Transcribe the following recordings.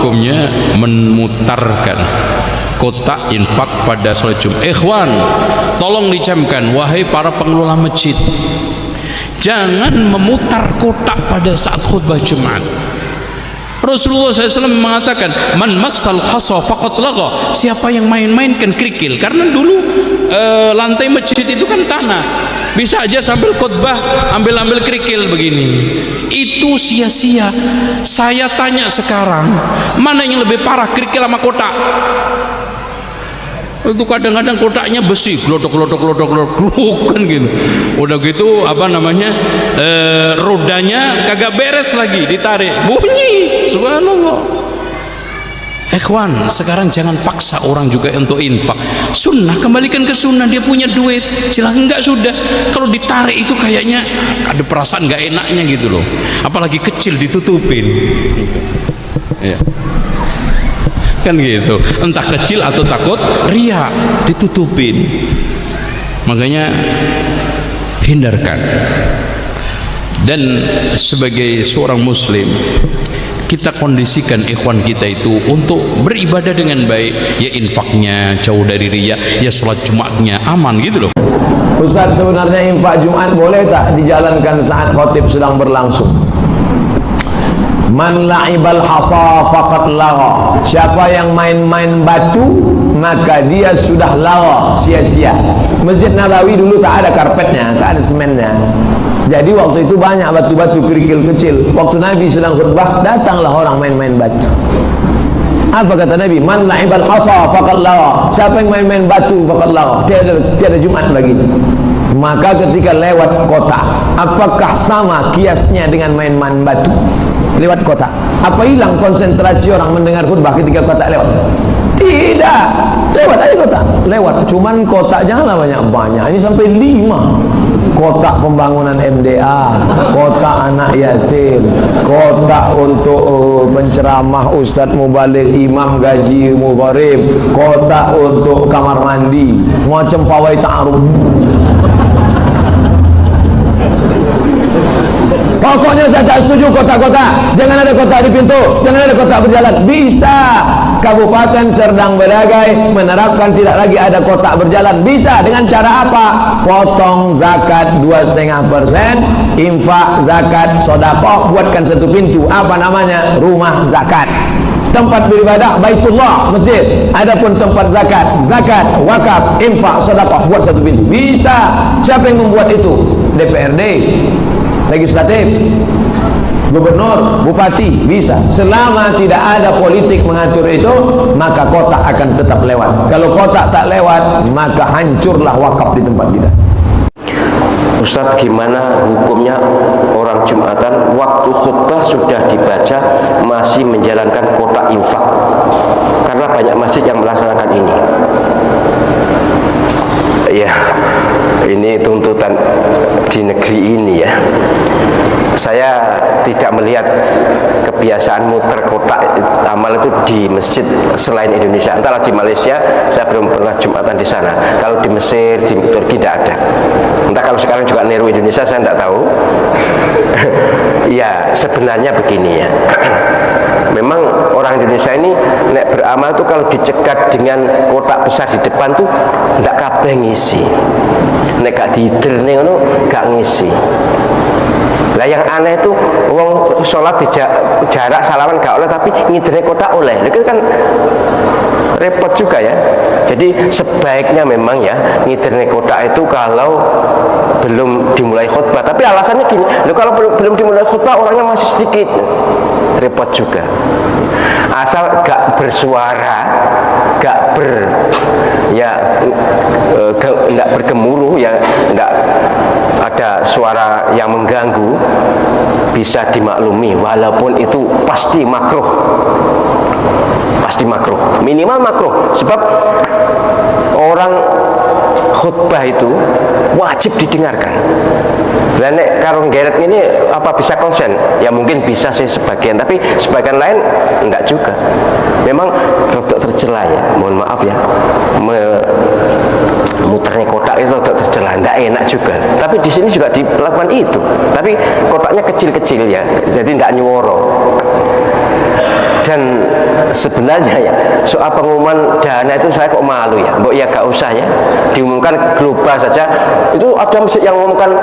hukumnya memutarkan kotak infak pada sholat Jumat? Ikhwan, tolong dicamkan, wahai para pengelola masjid, jangan memutar kotak pada saat khutbah Jumat. Rasulullah SAW mengatakan, man massal hasa faqad lagha, siapa yang main-mainkan kerikil, karena dulu lantai masjid itu kan tanah, bisa aja sambil khutbah ambil kerikil begini, itu sia-sia. Saya tanya sekarang, mana yang lebih parah, kerikil sama kotak? Itu kadang-kadang kotaknya besi, glodok kan gitu. Udah gitu apa namanya, rodanya kagak beres lagi, ditarik bunyi, subhanallah. Ikhwan, sekarang jangan paksa orang juga untuk infak. Sunnah, kembalikan ke sunnah. Dia punya duit, silahkan. Enggak, sudah. Kalau ditarik itu kayaknya ada perasaan nggak enaknya gitu loh, apalagi kecil ditutupin ya kan gitu, entah kecil atau takut ria, ditutupin. Makanya hindarkan. Dan sebagai seorang muslim, kita kondisikan ikhwan kita itu untuk beribadah dengan baik, ya infaknya jauh dari riya, ya sholat Jumatnya aman gitu loh. Ustaz, sebenarnya infak Jumat boleh tak dijalankan saat khotib sedang berlangsung? Man la'ibal hasa faqad lagha, siapa yang main-main batu maka dia sudah lagha, sia-sia. Masjid Nabawi dulu tak ada karpetnya, tak ada semennya, jadi waktu itu banyak batu-batu kerikil kecil. Waktu Nabi sedang khutbah, datanglah orang main-main batu. Apa kata Nabi? Man la'ibal hasa faqad lagha, siapa yang main-main batu faqad lagha, tiada Jumat lagi. Maka ketika lewat kota, apakah sama kiasnya dengan main-main batu? Lewat kota, apa hilang konsentrasi orang mendengar khutbah ketika kotak lewat? Tidak, lewat aja kotak, lewat. Cuman kotak janganlah banyak-banyak, ini sampai 5. Kotak pembangunan MDA, kotak anak yatim, kotak untuk penceramah ustadz mubaligh, imam gaji mubarim, kotak untuk kamar mandi, macam pawai ta'aruf. Pokoknya saya tak setuju kotak-kotak. Jangan ada kotak di pintu, jangan ada kotak berjalan. Bisa Kabupaten Serdang Bedagai menerapkan tidak lagi ada kotak berjalan. Bisa dengan cara apa? Potong zakat 2,5%, infak, zakat, sedekah, buatkan satu pintu. Apa namanya? Rumah zakat. Tempat beribadah Baitullah, masjid. Adapun tempat zakat, wakaf, infak, sedekah, buat satu pintu. Bisa. Siapa yang membuat itu? DPRD, legislatif, gubernur, bupati, bisa. Selama tidak ada politik mengatur itu, maka kotak akan tetap lewat. Kalau kotak tak lewat, maka hancurlah wakaf di tempat kita. Ustadz, gimana hukumnya orang Jumatan waktu khutbah sudah dibaca masih menjalankan kotak infak? Karena banyak masjid yang melaksanakan ini. Ya, ini tuntutan di negeri ini ya. Saya tidak melihat kebiasaan muter kotak amal itu di masjid selain Indonesia. Entahlah di Malaysia, saya belum pernah Jumatan di sana. Kalau di Mesir, di Turki tidak ada. Entah kalau sekarang juga niru Indonesia, saya tidak tahu. Ya, sebenarnya begini ya. Memang orang Indonesia ini nek beramal tuh kalau dicegat dengan kotak besar di depan tuh ndak kabeh ngisi. Nek gak diiderne ngono gak ngisi. Lah yang aneh itu wong sholat di jarak salaman gak oleh, tapi ngiderne kotak oleh. Itu kan repot juga ya. Jadi sebaiknya memang ya ngiderne kotak itu kalau belum dimulai khutbah. Tapi alasannya gini, loh kalau belum dimulai khutbah orangnya masih sedikit, repot juga. Asal gak bersuara, gak nggak bergemuruh ya, nggak ada suara yang mengganggu, bisa dimaklumi. Walaupun itu pasti makruh, minimal makruh. Sebab orang khutbah itu wajib didengarkan. Dan kalau geret ini apa bisa konsen? Ya mungkin bisa sih sebagian, tapi sebagian lain enggak juga. Memang rodok tercela ya, mohon maaf ya, muternya kotak itu rodok tercela, enggak enak juga. Tapi di sini juga dilakukan itu, tapi kotaknya kecil-kecil ya, jadi enggak nyuworo. Dan sebenarnya ya soal pengumuman dana itu saya kok malu ya, mbok ya gak usah ya diumumkan global saja. Itu ada masjid yang mengumumkan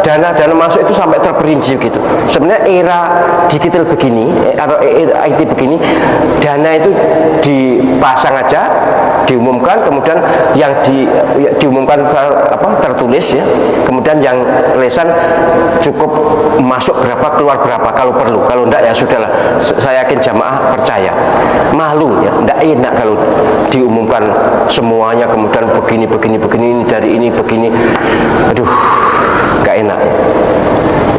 dana masuk itu sampai terperinci gitu. Sebenarnya era digital begini atau IT begini, dana itu dipasang aja, diumumkan, kemudian yang diumumkan tertulis ya, kemudian yang lesan cukup masuk berapa keluar berapa kalau perlu, kalau enggak ya sudahlah. Saya yakin jamaah percaya. Malu ya, enggak enak kalau diumumkan semuanya kemudian begini ini dari ini begini, aduh enggak enak ya.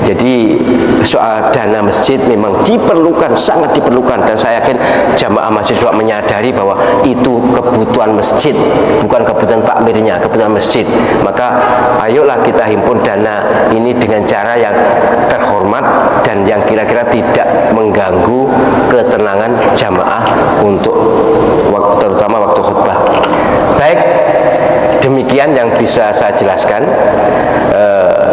Jadi soal dana masjid memang diperlukan, sangat diperlukan, dan saya yakin jamaah masjid juga menyadari bahwa itu kebutuhan masjid, bukan kebutuhan takmirnya, kebutuhan masjid. Maka ayolah kita himpun dana ini dengan cara yang terhormat dan yang kira-kira tidak mengganggu ketenangan jamaah untuk terutama waktu khutbah. Baik, demikian yang bisa saya jelaskan.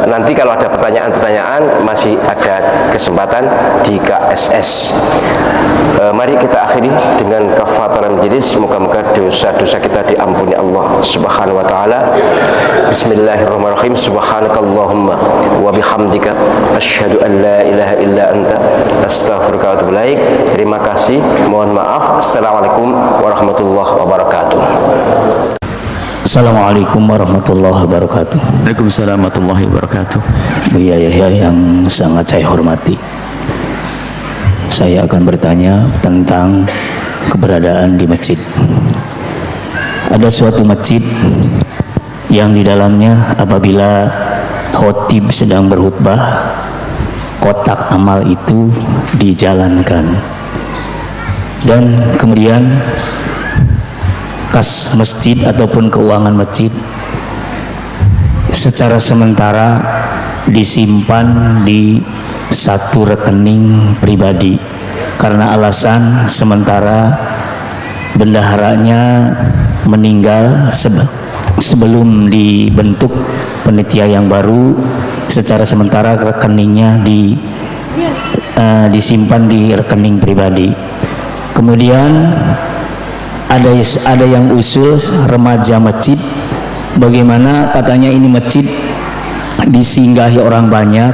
Nanti kalau ada pertanyaan-pertanyaan masih ada kesempatan di KSS. Mari kita akhiri dengan kafaratul majlis. Moga-moga dosa-dosa kita diampuni Allah Subhanahu wa taala. Bismillahirrahmanirrahim. Subhanakallahumma wa bihamdika asyhadu an la ilaha illa anta astaghfiruka wa atubu ilaik. Terima kasih. Mohon maaf. Assalamualaikum warahmatullahi wabarakatuh. Assalamualaikum warahmatullahi wabarakatuh. Waalaikumsalam warahmatullahi wabarakatuh. Buya Yahya yang sangat saya hormati, saya akan bertanya tentang keberadaan di masjid. Ada suatu masjid yang di dalamnya apabila khotib sedang berkhutbah, kotak amal itu dijalankan, dan kemudian kas masjid ataupun keuangan masjid secara sementara disimpan di satu rekening pribadi karena alasan sementara bendaharanya meninggal sebelum dibentuk panitia yang baru. Secara sementara rekeningnya disimpan di rekening pribadi. Kemudian ada yang usul remaja masjid, bagaimana katanya ini masjid disinggahi orang banyak,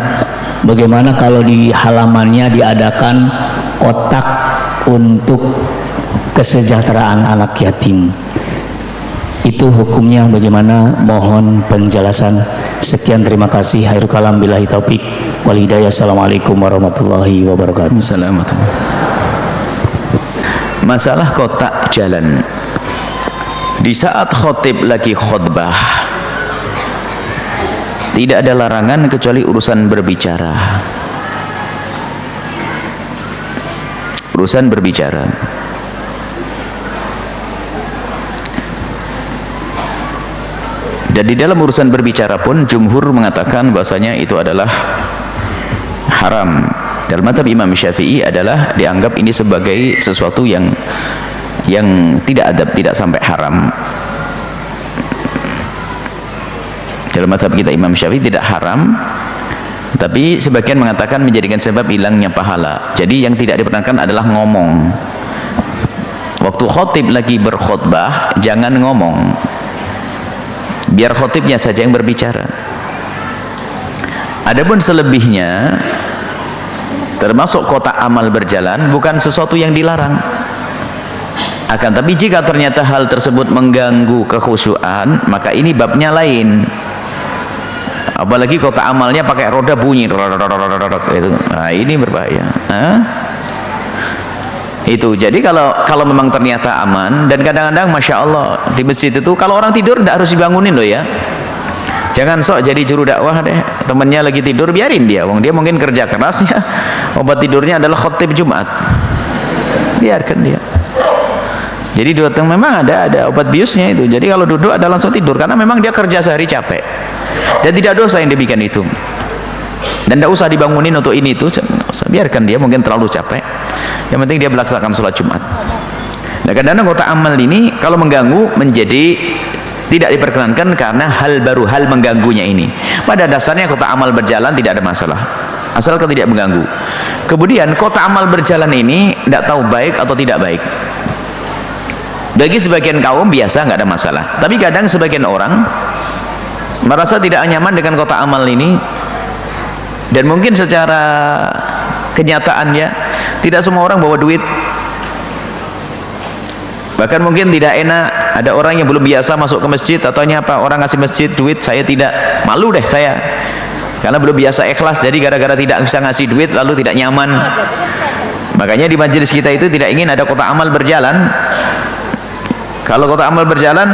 bagaimana kalau di halamannya diadakan kotak untuk kesejahteraan anak yatim, itu hukumnya bagaimana? Mohon penjelasan. Sekian, terima kasih. Khairul kalam billahi taufik wal hidayah. Assalamualaikum warahmatullahi wabarakatuh. Masalah kotak jalan di saat khotib lagi khutbah, tidak ada larangan kecuali urusan berbicara. Urusan berbicara. Dan di dalam urusan berbicara pun jumhur mengatakan bahasanya itu adalah haram. Dalam mazhab Imam Syafi'i adalah dianggap ini sebagai sesuatu yang tidak adab, tidak sampai haram. Dalam mazhab kita Imam Syafi'i tidak haram, tapi sebagian mengatakan menjadikan sebab hilangnya pahala. Jadi yang tidak diperkenankan adalah ngomong. Waktu khotib lagi berkhutbah jangan ngomong, biar khotibnya saja yang berbicara. Adapun selebihnya termasuk kotak amal berjalan bukan sesuatu yang dilarang. Akan tapi jika ternyata hal tersebut mengganggu kekhusyuan, maka ini babnya lain. Apalagi kotak amalnya pakai roda bunyi, nah ini berbahaya. Itu jadi kalau memang ternyata aman, dan kadang-kadang masya Allah di masjid itu kalau orang tidur tidak harus dibangunin loh ya. Jangan sok jadi juru dakwah deh, temennya lagi tidur biarin dia, wong dia mungkin kerja kerasnya, obat tidurnya adalah khotib Jumat, biarkan dia. Jadi memang ada obat biusnya itu. Jadi kalau duduk ada langsung tidur karena memang dia kerja sehari capek, dan tidak dosa yang demikian itu. Dan tidak usah dibangunin untuk ini itu, biarkan dia mungkin terlalu capek. Yang penting dia melaksanakan sholat Jumat. Nah kadang-kadang kotak amal ini kalau mengganggu menjadi tidak diperkenankan karena hal baru, hal mengganggunya ini. Pada dasarnya kotak amal berjalan tidak ada masalah. asalkan tidak mengganggu. Kemudian kotak amal berjalan ini tidak tahu baik atau tidak baik. Bagi sebagian kaum biasa, nggak ada masalah, tapi kadang sebagian orang merasa tidak nyaman dengan kotak amal ini, dan mungkin secara kenyataannya tidak semua orang bawa duit. Bahkan mungkin tidak enak, ada orang yang belum biasa masuk ke masjid atau apa, orang ngasih masjid duit, saya tidak, malu deh saya, karena belum biasa ikhlas, jadi gara-gara tidak bisa ngasih duit lalu tidak nyaman. Makanya di majelis kita itu tidak ingin ada kotak amal berjalan. Kalau kotak amal berjalan,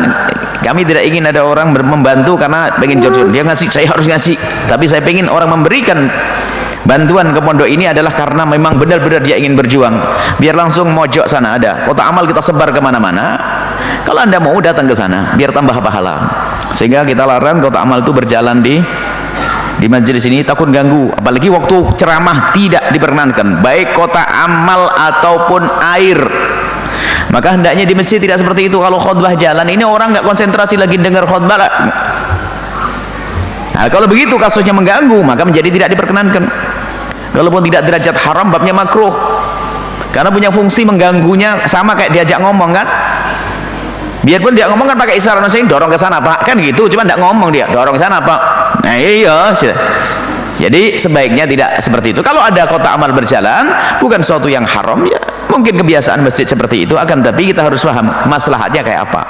kami tidak ingin ada orang membantu karena pengen jor-jor, dia ngasih, saya harus ngasih. Tapi saya pengen orang memberikan bantuan ke pondok ini adalah karena memang benar-benar dia ingin berjuang. Biar langsung mojok sana ada kotak amal, kita sebar kemana-mana. Kalau anda mau datang ke sana biar tambah pahala, sehingga kita larang kotak amal itu berjalan di majelis ini, takut ganggu. Apalagi waktu ceramah tidak diperkenankan, baik kotak amal ataupun air. Maka hendaknya di masjid tidak seperti itu. Kalau khutbah jalan ini orang nggak konsentrasi lagi dengar khutbah. Nah, kalau begitu kasusnya mengganggu, maka menjadi tidak diperkenankan. Walaupun tidak derajat haram, babnya makruh, karena punya fungsi mengganggunya, sama kayak diajak ngomong kan. Biarpun dia ngomong kan pakai isyarat, maksudnya dorong ke sana pak, kan gitu, cuma tidak ngomong dia, dorong ke sana pak. Nah iya, jadi sebaiknya tidak seperti itu. Kalau ada kotak amal berjalan, bukan suatu yang haram, ya mungkin kebiasaan masjid seperti itu, akan tapi kita harus paham maslahatnya kayak apa.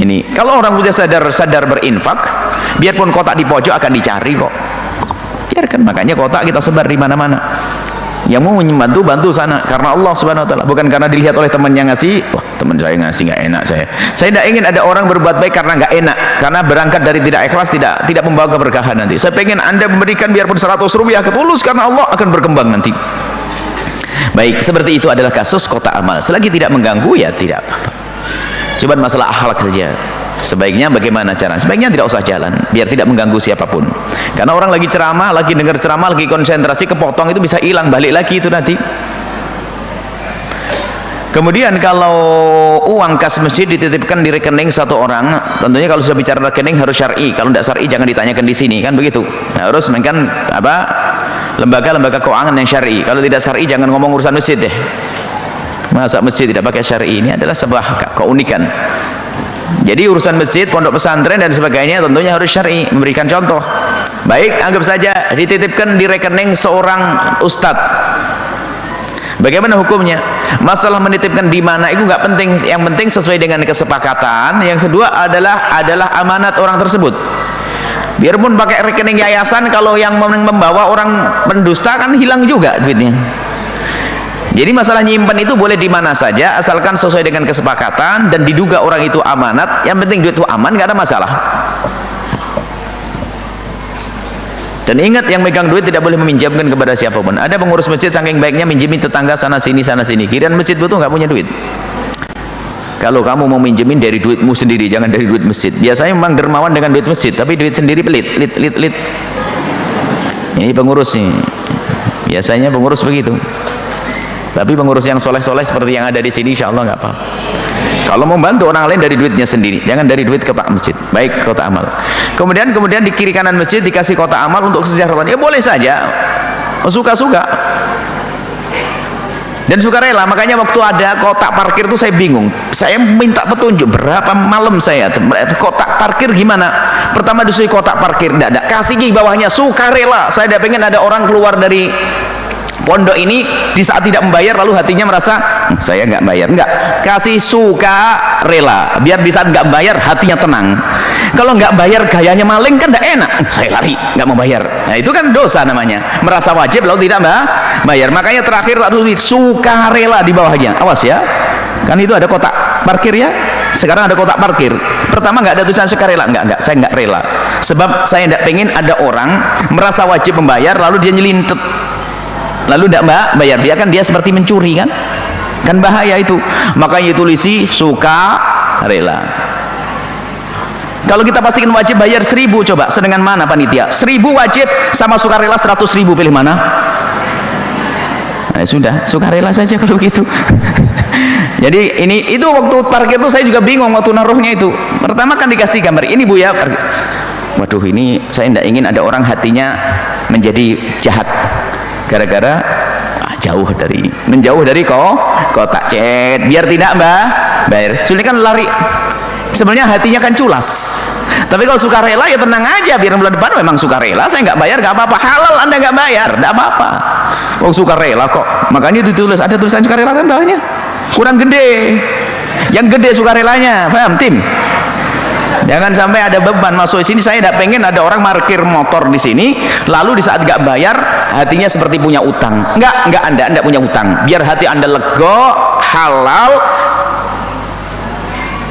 Ini kalau orang punya sadar berinfak, biarpun kotak di pojok akan dicari kok. Biarkan, makanya kotak kita sebar di mana-mana. Yang mau membantu, bantu sana karena Allah Subhanahu wa taala, bukan karena dilihat oleh temannya ngasih. Wah, teman saya ngasih nggak enak, saya tidak ingin ada orang berbuat baik karena nggak enak, karena berangkat dari tidak ikhlas, tidak membawa keberkahan nanti. Saya pengen anda memberikan biarpun 100 rupiah ketulus karena Allah, akan berkembang nanti. Baik, seperti itu adalah kasus kotak amal. Selagi tidak mengganggu ya tidak apa-apa. Cuman masalah akhlak saja. Sebaiknya bagaimana cara? Sebaiknya tidak usah jalan, biar tidak mengganggu siapapun. Karena orang lagi ceramah, lagi dengar ceramah, lagi konsentrasi, kepotong itu bisa hilang, balik lagi itu nanti. Kemudian kalau uang kas masjid dititipkan di rekening satu orang, tentunya kalau sudah bicara rekening harus syar'i. Kalau tidak syar'i jangan ditanyakan di sini, kan begitu. Harus kan apa? Lembaga-lembaga keuangan yang syar'i. Kalau tidak syar'i jangan ngomong urusan masjid deh. Masa masjid tidak pakai syar'i, ini adalah sebuah keunikan. Jadi urusan masjid, pondok pesantren dan sebagainya tentunya harus syar'i, memberikan contoh. Baik, anggap saja dititipkan di rekening seorang ustadz. Bagaimana hukumnya? Masalah menitipkan di mana itu nggak penting, yang penting sesuai dengan kesepakatan. Yang kedua adalah amanat orang tersebut. Biarpun pakai rekening yayasan, kalau yang membawa orang pendusta kan hilang juga duitnya. Jadi masalah nyimpan itu boleh di mana saja asalkan sesuai dengan kesepakatan dan diduga orang itu amanat. Yang penting duit itu aman, nggak ada masalah. Dan ingat, yang megang duit tidak boleh meminjamkan kepada siapapun. Ada pengurus masjid saking baiknya minjemin tetangga sana sini. Kirain masjid itu nggak punya duit. Kalau kamu mau minjemin dari duitmu sendiri, jangan dari duit masjid. Biasanya memang dermawan dengan duit masjid, tapi duit sendiri pelit, lit. Ini pengurus nih. Biasanya pengurus begitu. Tapi pengurus yang soleh-soleh seperti yang ada di sini, insya Allah nggak apa. Kalau mau bantu orang lain dari duitnya sendiri, jangan dari duit kotak masjid. Baik, kotak amal. Kemudian di kiri kanan masjid dikasih kotak amal untuk kesejahteraan. Ya boleh saja, suka-suka. Dan sukarela. Makanya waktu ada kotak parkir itu saya bingung. Saya minta petunjuk berapa malam saya kotak parkir gimana. Pertama disuruh kotak parkir, tidak ada. Kasih di bawahnya sukarela. Saya tidak pengen ada orang keluar dari pondok ini di saat tidak membayar lalu hatinya merasa saya nggak bayar. Enggak, kasih suka rela, biar di saat nggak bayar hatinya tenang. Kalau nggak bayar gayanya maling kan tidak enak, saya lari nggak mau bayar. Nah itu kan dosa namanya, merasa wajib lalu tidak bayar. Makanya terakhir tak tulis suka rela di bawahnya, awas ya, kan itu ada kotak parkir ya. Sekarang ada kotak parkir, pertama nggak ada tulisan suka rela. Enggak, saya nggak rela, sebab saya tidak pengen ada orang merasa wajib membayar lalu dia nyelintet lalu tidak bayar, dia seperti mencuri kan bahaya itu. Makanya tulisi suka rela. Kalau kita pastikan wajib bayar 1.000, coba sedangkan mana panitia 1.000 wajib sama suka rela 100.000, pilih mana? Nah, sudah suka rela saja kalau gitu. Jadi itu waktu parkir itu saya juga bingung waktu naruhnya itu. Pertama kan dikasih gambar ini bu ya, waduh ini saya tidak ingin ada orang hatinya menjadi jahat gara-gara menjauh dari kotak chat, biar tidak bayar. Soalnya kan lari, sebenarnya hatinya kan culas, tapi kalau sukarela ya tenang aja, biar bulan depan memang sukarela, saya nggak bayar nggak apa-apa, halal Anda nggak bayar nggak apa-apa, oh sukarela kok, makanya ditulis, ada tulisan sukarela kan bawahnya, kurang gede, yang gede sukarelanya, paham tim? Jangan sampai ada beban masuk sini. Saya tidak pengen ada orang parkir motor di sini, lalu di saat nggak bayar hatinya seperti punya utang. Enggak, Anda punya utang. Biar hati Anda lega, halal,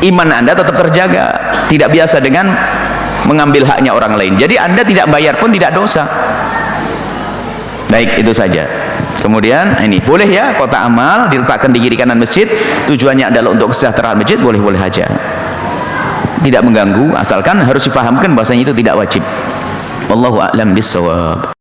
iman Anda tetap terjaga, tidak biasa dengan mengambil haknya orang lain. Jadi Anda tidak bayar pun tidak dosa. Baik, itu saja. Kemudian ini boleh ya kotak amal diletakkan di kiri kanan masjid, tujuannya adalah untuk kesejahteraan masjid, boleh-boleh aja, tidak mengganggu, asalkan harus dipahamkan bahasanya itu tidak wajib. Wallahu a'lam bissawab.